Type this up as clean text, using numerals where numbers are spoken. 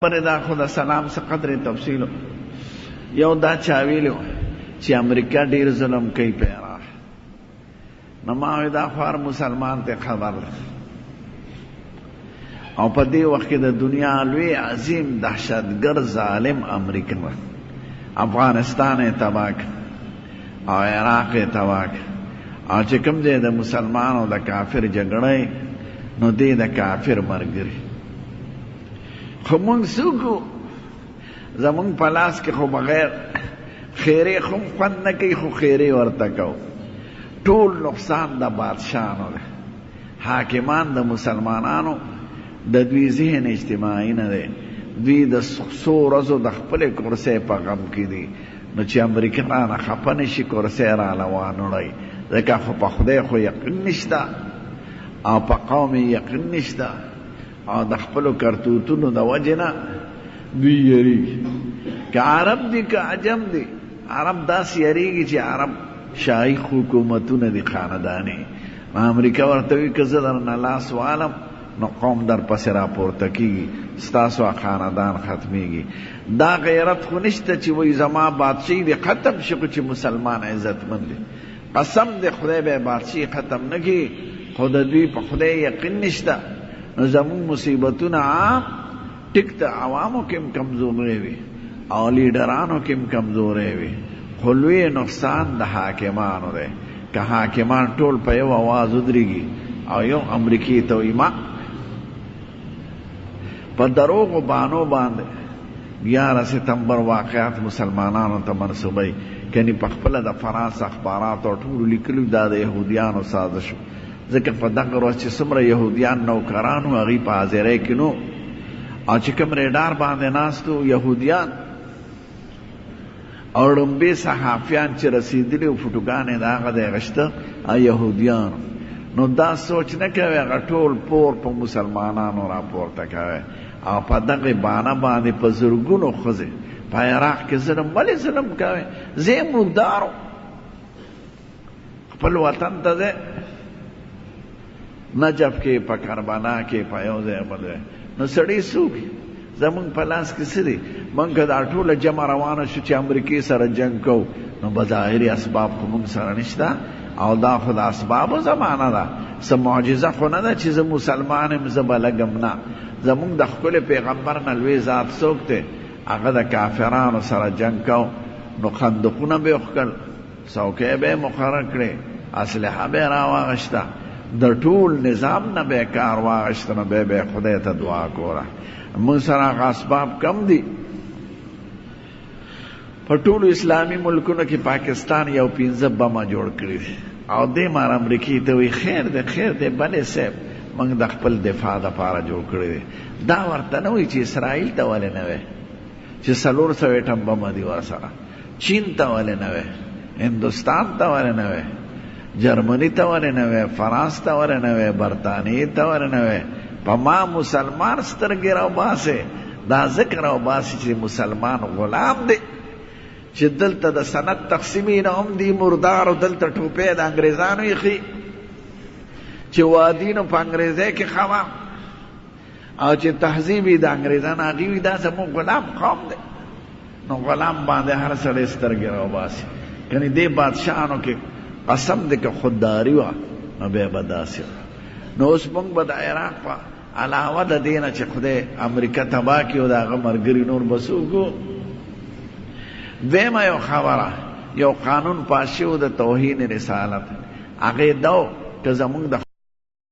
پر دا خود سلام سے قدر تفصیل یو دا چاویلو چی امریکا ډیر ظلم کوي پیرا نماوی دا خوار مسلمان تے خبر او پا دی وقت دا دنیا لوی عظیم دہشتگر ظالم امریکا افغانستان تباک او عراق تباک او چکم دے دا مسلمان او دا کافر جگڑے نو دے دا کافر مرگری خو مونږ سوکو زمونږ په لاس کې خو بغیر خیرې خو خوند نه کوي خو خیرې ورته کو ټول نقصان د بادشاهانو دی حاکمان د مسلمانانو د دوی ذهن اجتماعي نه دی دوی د څو ورځو د خپلې کرسۍ په غم کې دي نو چې امریکا رانه خفه نه شي کرسۍ راله وانوړی ځکه خو په خدای خو یقین نشته او په قوم یقین نشته او د خپلو کرتوتونو د وجې نه دوی یریږي که عرب دی که عجم دی عرب داسې یریږي چې عرب شاهي حکومتونه دي خاندانې امریکا ورته وي که زه درنه لاس والم نو قوم در پسې راپورته کېږي ستاسو خاندان ختمیږي دا غیرت خو نشته چې وایي زما بادشاهي دی ختم شي خو چې مسلمان عزتمند دی قسم دی خدای به بادشاهي ختم نه کړي خو د دوی په خدای یقین نشته نو زمون مصیبتونه عام ټیک ته عوامو کې هم کمزورې وي او لیډرانو کې هم کمزورې وي خو لوی نقصان د حاکمانو دی که حاکمان ټول په یو اواز ودرېږي او یو امریکې ته وایي ما په دروغو بانو باندې 11 ستمبر واقعات مسلمانانو ته منسوبوي کني په خپله د فرانس اخباراتو ټولو لیکلي دا د یهودیانو سازش ځکه په دغه ورځ چې څومره یهودیان نوکران وو هغوی په حاضرۍ کې نو او چې کوم ریډار باندې ناست وو یهودیان او ړومبې صحافیان چې رسېدلي وو فوټوګانې د هغه د اخیسته یهودیان نو دا سوچ نه کوي هغه ټول پور په مسلمانانو راپورته کوي او په دغه بانه باندې په زرګونو ښځې په عراق کې ظلم ولې ظلم کوي زه یې مردار خپل وطن ته ځې نجف کې په کربلا کې په یو ځای بل ځای نو سړی څوک زمونږ په لاس کې څه دي موږ که دا ټوله جمع روانه شو چې امریکې سره جنګ کوو نو بظاهري اسباب خو موږ سره نشته او دا خو د اسبابو زمانه ده څه معجزه خو نه ده چې زه مسلمان یم زه به لږم نه زمونږ د ښکلي پیغمبر نه لوی ذات څوک دی هغه د کافرانو سره جنګ کو نو خندقونه به یې وښکل څوکۍ به یې مقرر کړې اسلحه به یې راواغېسته د ټول نظام نه به کار واغشته نو به خدای ته دعا کوله موږ سره هغه اسباب کم دي په ټولو اسلامي ملکونو کې پاکستان یو 15 بمه جوړ کړي دي او دې مار امریکې ته وایي خیر دی خیر دی بلې صاحب موږ د خپل دفاع دپاره جوړ کړي دي دا ورته نه وایي چې اسرائیل ته ولې نه وی چې 400 ایټم بمه دي ورسره چین ته ولې نه وی هندوستان ته ولې نه وی جرمنی ته ولې نه وی فرانس ته ولې نه وی برطانیې ته ولې نه وی په ما مسلمان سترګې راوباسې دا ذکر راوباسې چې مسلمان غلام دی چې دلته د سند تقسیمین هم دي مردار او دلته ټوپې د انګریزانو ایښي چې وادینو په انګریزۍ کې خوا او چې تهذیب یې د انګریزانو هغې وي دا زموږ غلام قوم دی نو غلام باندې هر سړی سترګې راوباسي کنې دې بادشاهانو کې قسم دی که خودداري وه نو بیا به داسې نو اوس موږ به د عراق په علاوه د دې نه چې خدای امریکا تباه کړي او د هغه ملګري نور به څوک وو دویمه یو خبره یو قانون پاس شوی د توهین رسالت هغې دا و که زموږ د